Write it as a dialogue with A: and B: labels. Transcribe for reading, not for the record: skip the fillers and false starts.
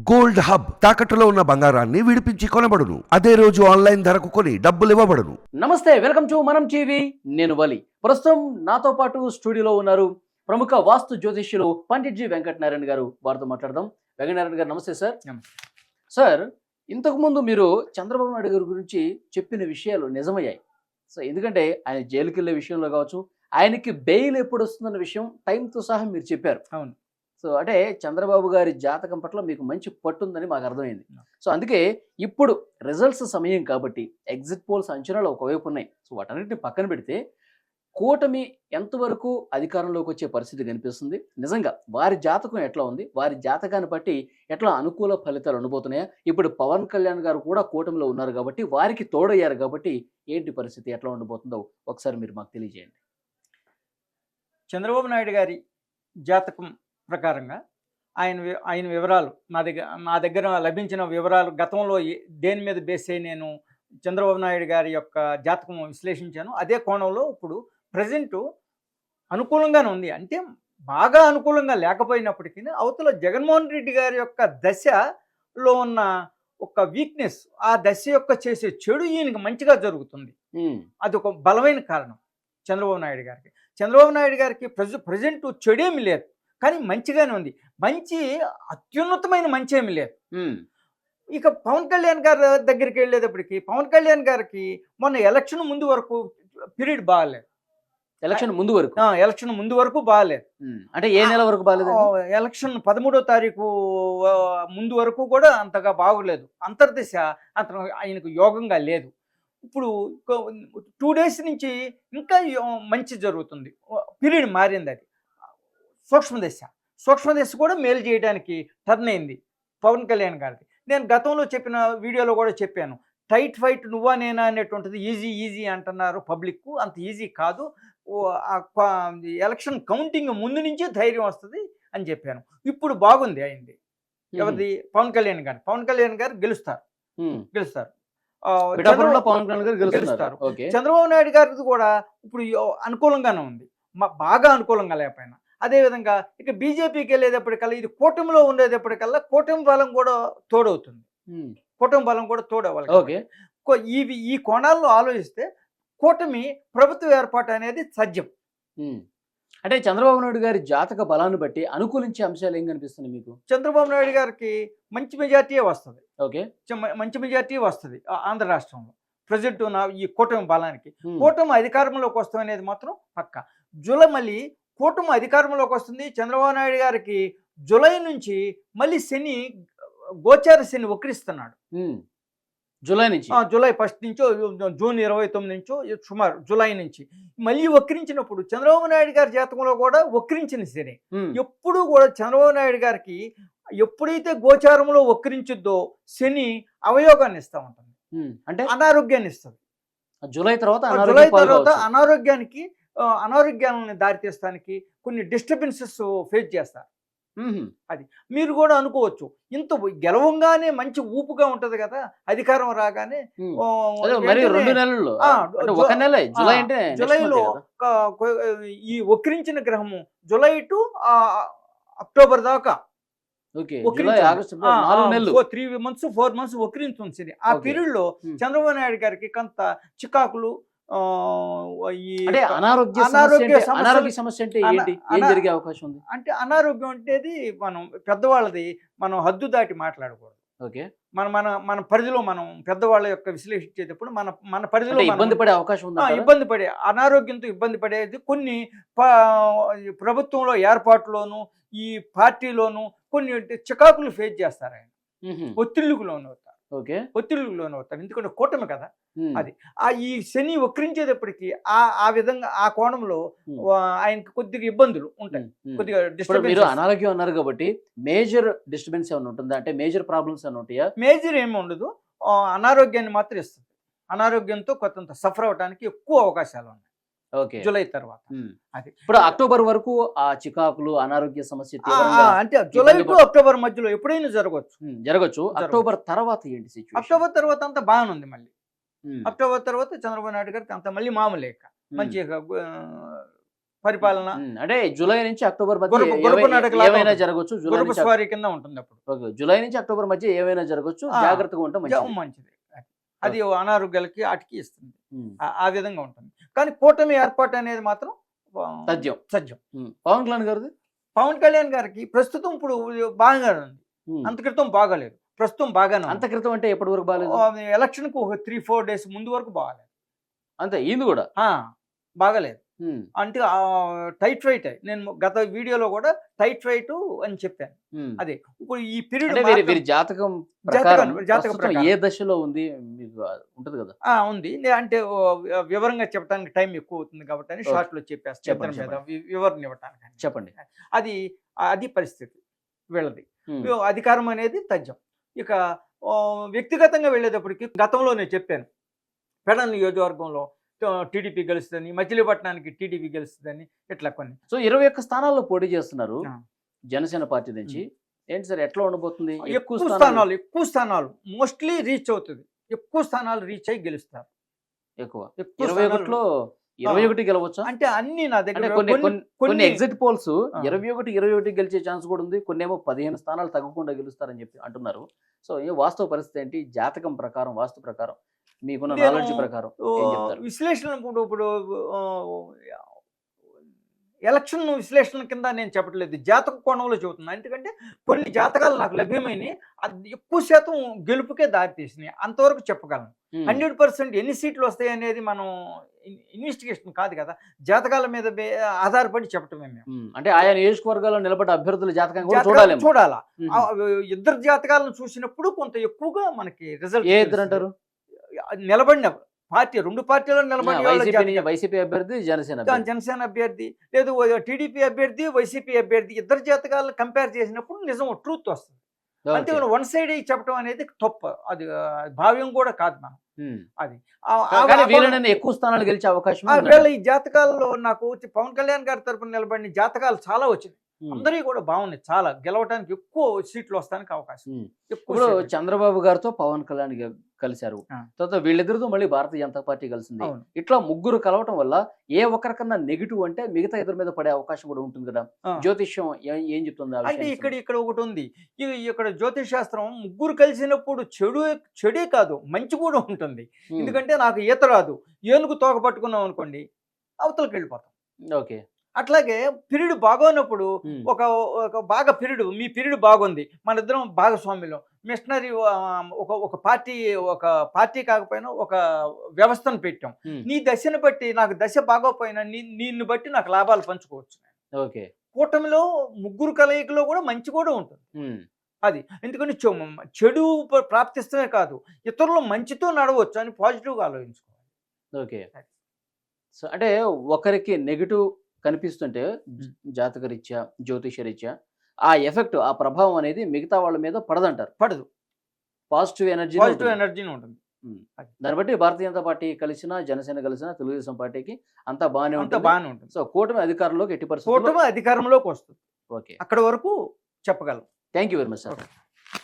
A: Gold hub తాకట్టులో ఉన్న బంగారాన్ని విడిపించి కొనబడును. అదే రోజు ఆన్లైన్ ధరకు కొని డబ్బులు ఇవ్వబడును.
B: నమస్తే, వెల్కమ్ టు మనం టీవీ. నేను వలి. ప్రస్తుతం నాతో పాటు స్టూడియోలో ఉన్నారు ప్రముఖ వాస్తు జ్యోతిష్యులు పండిట్ జి వెంకటనారాయణ గారు. వారితో మాట్లాడదాం. వెంకటనారాయణ గారు నమస్తే సార్. సార్, ఇంతకుముందు మీరు చంద్రబాబు నాయుడు గారి గురించి చెప్పిన విషయాలు నిజమయ్యాయి. సో ఎందుకంటే ఆయన జైలుకి వెళ్ళే విషయంలో కావచ్చు, ఆయనకి బెయిల్ ఎప్పుడు వస్తుందన్న విషయం టైంతో సహా మీరు చెప్పారు.
C: అవును.
B: సో అంటే చంద్రబాబు గారి జాతకం పట్ల మీకు మంచి పట్టుందని మాకు అర్థమైంది. సో అందుకే ఇప్పుడు రిజల్ట్స్ సమయం కాబట్టి ఎగ్జిట్ పోల్స్ అంచనాలు ఒకవైపు ఉన్నాయి. సో వాటన్నిటిని పక్కన పెడితే కూటమి ఎంతవరకు అధికారంలోకి వచ్చే పరిస్థితి కనిపిస్తుంది? నిజంగా వారి జాతకం ఎట్లా ఉంది? వారి జాతకాన్ని బట్టి ఎట్లా అనుకూల ఫలితాలు ఉండబోతున్నాయా? ఇప్పుడు పవన్ కళ్యాణ్ గారు కూడా కూటమిలో ఉన్నారు కాబట్టి, వారికి తోడయ్యారు కాబట్టి ఏంటి పరిస్థితి ఎట్లా ఉండబోతుందో ఒకసారి మీరు మాకు తెలియజేయండి.
C: చంద్రబాబు నాయుడు గారి జాతకం ప్రకారంగా ఆయన వివరాలు నా దగ్గర లభించిన వివరాలు గతంలో దేని మీద బేస్ అయ్యి నేను చంద్రబాబు నాయుడు గారి యొక్క జాతకం విశ్లేషించాను. అదే కోణంలో ఇప్పుడు ప్రజెంట్ అనుకూలంగానే ఉంది. అంటే బాగా అనుకూలంగా లేకపోయినప్పటికీ అవతల జగన్మోహన్ రెడ్డి గారి యొక్క దశలో ఉన్న ఒక వీక్నెస్, ఆ దశ యొక్క చేసే చెడు ఈయనకి మంచిగా జరుగుతుంది. అది ఒక బలమైన కారణం చంద్రబాబు నాయుడు గారికి. చంద్రబాబు నాయుడు గారికి ప్రజెంట్ చెడేమి లేదు, కానీ మంచిగానే ఉంది. మంచి అత్యున్నతమైన మంచి ఏమి లేదు. ఇక పవన్ కళ్యాణ్ గారి దగ్గరికి వెళ్ళేటప్పటికి పవన్ కళ్యాణ్ గారికి మొన్న ఎలక్షన్ ముందు వరకు పీరియడ్ బాగాలేదు.
B: ఎలక్షన్ ముందు వరకు
C: బాగాలేదు.
B: అంటే ఏ నెల వరకు బాగాలేదు?
C: ఎలక్షన్ 13వ తారీఖు ముందు వరకు కూడా అంతగా బాగోలేదు. అంతర్దశ ఆయనకు యోగంగా లేదు. ఇప్పుడు 2 days నుంచి ఇంకా మంచి జరుగుతుంది. పీరియడ్ మారింది. అది సూక్ష్మదశ కూడా మేలు చేయడానికి టర్న్ అయింది పవన్ కళ్యాణ్ గారికి. నేను గతంలో చెప్పిన వీడియోలో కూడా చెప్పాను, టైట్ ఫైట్ నువ్వా నేనా అనేటువంటిది ఈజీ అంటున్నారు పబ్లిక్. అంత ఈజీ కాదు. ఎలక్షన్ కౌంటింగ్ ముందు నుంచే ధైర్యం వస్తుంది అని చెప్పాను. ఇప్పుడు బాగుంది అయింది. ఎవరిది? పవన్ కళ్యాణ్ గారు గెలుస్తారు. చంద్రబాబు నాయుడు గారికి కూడా ఇప్పుడు అనుకూలంగానే ఉంది, బాగా అనుకూలంగా లేకపోయినా. అదేవిధంగా ఇక బీజేపీకి వెళ్ళేటప్పటికల్లా, ఇది కూటమిలో ఉండేటప్పటికల్లా కూటమి బలం కూడా తోడవుతుంది. తోడవ్వాలి. ఈ కోణాల్లో ఆలోచిస్తే కూటమి ప్రభుత్వ ఏర్పాటు అనేది సత్యం.
B: అంటే చంద్రబాబు నాయుడు గారి జాతక బలాన్ని బట్టి అనుకూలించే అంశాలు ఏం కనిపిస్తుంది మీకు?
C: చంద్రబాబు నాయుడు గారికి మంచి మెజార్టీ వస్తుంది.
B: ఓకే,
C: మంచి మెజార్టీ వస్తుంది ఆంధ్ర రాష్ట్రంలో ప్రజెంట్ ఈ కూటమి బలానికి. కూటమి అధికారంలోకి వస్తాం అనేది మాత్రం పక్క. మళ్ళీ కూటమి అధికారంలోకి వస్తుంది. చంద్రబాబు నాయుడు గారికి జూలై నుంచి మళ్ళీ గోచార శని వక్రిస్తున్నాడు.
B: జూలై
C: 1st నుంచో జూన్ 29 నుంచో సుమారు జూలై నుంచి మళ్ళీ వక్రించినప్పుడు చంద్రబాబు నాయుడు గారి జాతకంలో కూడా వక్రించిన శని. ఎప్పుడు కూడా చంద్రబాబు నాయుడు గారికి ఎప్పుడైతే గోచారంలో వక్రించుద్దో శని అవయోగాన్ని ఇస్తూ ఉంటుంది.
B: అంటే
C: అనారోగ్యాన్ని ఇస్తుంది.
B: జూలై తర్వాత
C: అనారోగ్యాలను దారితీస్తానికి కొన్ని డిస్టర్బెన్సెస్ ఫేస్ చేస్తారు. అది మీరు కూడా అనుకోవచ్చు, ఇంత గెలవంగానే మంచి ఊపుగా ఉంటది కదా, అధికారం రాగానే జూలైలో ఈ వక్రించిన గ్రహము జూలై టు అక్టోబర్ దాకా 3 months 4 months వక్రించింది. ఆ పీరియడ్ లో చంద్రబాబు నాయుడు గారికి కొంత చికాకులు,
B: అనారోగ్య సమస్య అంటే ఏం జరిగే అవకాశం ఉంది?
C: అంటే అనారోగ్యం అంటే మనం పెద్దవాళ్ళది మనం హద్దు దాటి మాట్లాడకూడదు.
B: ఓకే,
C: మన పరిధిలో మనం పెద్దవాళ్ళ యొక్క విశ్లేషించేటప్పుడు మన పరిధిలో
B: ఇబ్బంది పడే అవకాశం
C: ఉంది. అనారోగ్యంతో ఇబ్బంది పడేది కొన్ని ప్రభుత్వంలో ఏర్పాటులోను ఈ పార్టీలోను కొన్ని చికాకులు ఫేస్ చేస్తారు. ఆయన ఒత్తిళ్లకు లోనవుతారు. ఎందుకంటే కూటమి కదా అది. ఈ శని వక్రించేటప్పటికి ఆ విధంగా ఆ కోణంలో ఆయనకి కొద్దిగా ఇబ్బందులు ఉంటాయి.
B: కొద్దిగా అనారోగ్యం అన్నారు కాబట్టి మేజర్ డిస్టర్బెన్స్ ఏమైనా ఉంటుందా? అంటే మేజర్ ప్రాబ్లమ్స్ ఏమైనా ఉంటాయా?
C: మేజర్ ఏమి ఉండదు, అనారోగ్యాన్ని మాత్రం ఇస్తుంది. అనారోగ్యంతో కొంత సఫర్ అవడానికి ఎక్కువ అవకాశాలు ఉన్నాయి జూలై తర్వాత.
B: అది ఇప్పుడు అక్టోబర్ వరకు ఆ చికాకులు అనారోగ్య సమస్య
C: అంటే జూలై టు అక్టోబర్ మధ్యలో ఎప్పుడైనా జరగచ్చు.
B: అక్టోబర్ తర్వాత ఏంటి సిచ్యువేషన్?
C: అక్టోబర్ తర్వాత అంతా బాగానే ఉంది. మళ్ళీ అక్టోబర్ తర్వాత చంద్రబాబు నాయుడు గారికి అంత మళ్ళీ మామూలే, మంచిగా పరిపాలన
B: అంటే జూలై నుంచి అక్టోబర్ మధ్య
C: గుర్రపు నడకలాగా
B: ఏమైనా
C: ఉంటుంది.
B: జరగచ్చు. జూలై
C: గుర్రపు
B: నుంచి
C: స్వారీ కింద ఉంటుంది అప్పుడు.
B: ఓకే, జూలై నుంచి అక్టోబర్ మధ్య ఏమైనా జరగచ్చు,
C: ఆ,
B: జాగ్రత్తగా ఉంటాం మంచిది.
C: మంచిది. అది అనారోగ్యాలకి అటికి ఇస్తుంది.
B: ఉమ్,
C: ఆ విధంగా ఉంటుంది. కానీ కూటమి ఏర్పాటు అనేది మాత్రం
B: తథ్యం.
C: సత్యం.
B: పవన్ కళ్యాణ్ గారిది
C: పవన్ కళ్యాణ్ గారికి ప్రస్తుతం ఇప్పుడు బాగానే ఉంది. అంత క్రితం బాగాలేదు, ప్రస్తుతం బాగానే
B: అంత క్రితం అంటే ఎప్పటి వరకు బాగాలేదు?
C: ఎలక్షన్ కు ఒక 3-4 డేస్ ముందు వరకు బాగాలేదు.
B: అంతే ఈయన కూడా
C: బాగాలేదు అంటే టైట్ ఫైట్. నేను గత వీడియోలో కూడా టైట్ ఫైట్ అని చెప్పాను. అదే ఇప్పుడు ఈ పీరియడ్
B: వీరి జాతకం ప్రకారం ఏ దశలో ఉంది మీకు ఉంటది కదా?
C: ఉంది. అంటే వివరంగా చెప్పడానికి టైం ఎక్కువ అవుతుంది కాబట్టి అని షార్ట్ లో చెప్పేస్తాను మీద వివరణ ఇవ్వటానికి.
B: చెప్పండి.
C: అది పరిస్థితి వీళ్ళది. అధికారం అనేది తథ్యం. ఇక వ్యక్తిగతంగా వెళ్ళేటప్పటికి గతంలో నేను చెప్పాను, పెడ నియోజకవర్గంలో టీడీపీ గెలుస్తుందని, మచిలీపట్నానికి టీడీపీ గెలుస్తుందని, ఇట్లా కొన్ని.
B: సో 21 స్థానాల్లో పోటీ చేస్తున్నారు జనసేన పార్టీ నుంచి. ఏంటి సార్ ఎట్లా ఉండబోతుంది?
C: ఎక్కువ స్థానాలు మోస్ట్లీ రీచ్ అవుతుంది. ఎక్కువ స్థానాలు రీచ్ అయ్యి గెలుస్తారు.
B: ఎక్కువ 21లో 21 గెలవచ్చా?
C: అంటే అన్ని నా దగ్గర
B: కొన్ని ఎగ్జిట్ పోల్స్ 21 గెలిచే ఛాన్స్ కూడా ఉంది. కొన్ని ఏమో 15 స్థానాలు తగ్గకుండా గెలుస్తారని చెప్పి అంటున్నారు. సో ఏ వాస్తవ పరిస్థితి ఏంటి? జాతకం ప్రకారం, వాస్తు ప్రకారం, మీకున్న నాలెడ్జ్ ప్రకారం
C: విశ్లేషణ ఇప్పుడు ఎలక్షన్ విశ్లేషణ కింద నేను చెప్పట్లేదు, జాతక కోణంలో చెబుతున్నాను. ఎందుకంటే కొన్ని జాతకాలు నాకు లభ్యమైనవి, అది ఎక్కువ శాతం గెలుపుకే దారితీసినాయి. అంతవరకు చెప్పగలను. 100% ఎన్ని సీట్లు వస్తాయి అనేది మనం ఇన్వెస్టిగేషన్ కాదు కదా, జాతకాల మీద ఆధారపడి చెప్పటమే మేము.
B: అంటే ఆయా నియోజకవర్గాల్లో నిలబడ్డ అభ్యర్థుల జాతకం
C: చూడాలా. ఇద్దరు జాతకాలను చూసినప్పుడు కొంత ఎక్కువగా మనకి రిజల్ట్.
B: ఏ ఇద్దరు అంటారు?
C: నిలబడిన పార్టీ, రెండు పార్టీలో నిలబడిన
B: వైసీపీ అభ్యర్థి,
C: జనసేన అభ్యర్థి, లేదు టీడీపీ అభ్యర్థి, వైసీపీ అభ్యర్థి, ఇద్దరు జాతకాలను కంపేర్ చేసినప్పుడు నిజం ట్రూత్ వస్తుంది. అంటే వన్ సైడ్ చెప్పడం అనేది తప్పు, అది భావ్యం కూడా కాదు మనం. అది
B: ఎక్కువ స్థానాలు గెలిచే అవకాశం.
C: వీళ్ళ ఈ జాతకాలలో నాకు పవన్ కళ్యాణ్ గారి తరపున నిలబడిన జాతకాలు చాలా వచ్చినాయి. అందరికీ కూడా బాగున్నాయి. చాలా గెలవడానికి ఎక్కువ సీట్లు వస్తానికి అవకాశం.
B: ఇప్పుడు చంద్రబాబు గారితో పవన్ కళ్యాణ్ కలిశారు, తర్వాత వీళ్ళిద్దరితో మళ్ళీ భారతీయ జనతా పార్టీ కలిసింది. ఇట్లా ముగ్గురు కలవటం వల్ల ఏ ఒక్కరికన్నా నెగిటివ్ అంటే మిగతా ఇద్దరి మీద పడే అవకాశం కూడా ఉంటుంది కదా. జ్యోతిష్యం ఏం చెప్తుంది?
C: అంటే ఇక్కడ ఒకటి ఉంది. ఇక్కడ జ్యోతిష్ శాస్త్రం ముగ్గురు కలిసినప్పుడు చెడే కాదు, మంచి కూడా ఉంటుంది. ఎందుకంటే నాకు ఈత రాదు, ఏనుగు తోక పట్టుకున్నాం అనుకోండి అవతలకి వెళ్ళిపోతాం.
B: ఓకే.
C: అట్లాగే పీరియడ్ బాగోనప్పుడు ఒక బాగా పీరియడ్, మీ పీరియడ్ బాగుంది, మన ఇద్దరం భాగస్వామ్యంలో మిషనరీ ఒక పార్టీ కాకపోయినా ఒక వ్యవస్థను పెట్టాం. నీ దశను బట్టి నాకు దశ బాగోపోయినా నిన్ను బట్టి నాకు లాభాలు పంచుకోవచ్చు.
B: ఓకే.
C: కూటమిలో ముగ్గురు కలయికలో కూడా మంచి కూడా ఉంటుంది. అది ఎందుకంటే చెడు ప్రాప్తిస్తమే కాదు, ఇతరులు మంచితో నడవచ్చు అని పాజిటివ్గా ఆలోచించుకోవాలి.
B: ఓకే. సో అంటే ఒకరికి నెగిటివ్ కనిపిస్తుంటే జాతక రీత్యా, జ్యోతిష రీత్యా ఆ ఎఫెక్ట్, ఆ ప్రభావం అనేది మిగతా వాళ్ళ మీద పడదంటారు.
C: పడదు.
B: పాజిటివ్ ఎనర్జీ
C: ఉంటుంది.
B: దాన్ని బట్టి భారతీయ జనతా పార్టీ కలిసినా, జనసేన కలిసినా, తెలుగుదేశం పార్టీకి అంతా బాగానే ఉంటుంది. సో కూటమి అధికారంలోకి ఎట్టి పరిస్థితుల్లో
C: అధికారంలోకి వస్తుంది.
B: ఓకే,
C: అక్కడ వరకు చెప్పగలం.
B: Thank you very much sir.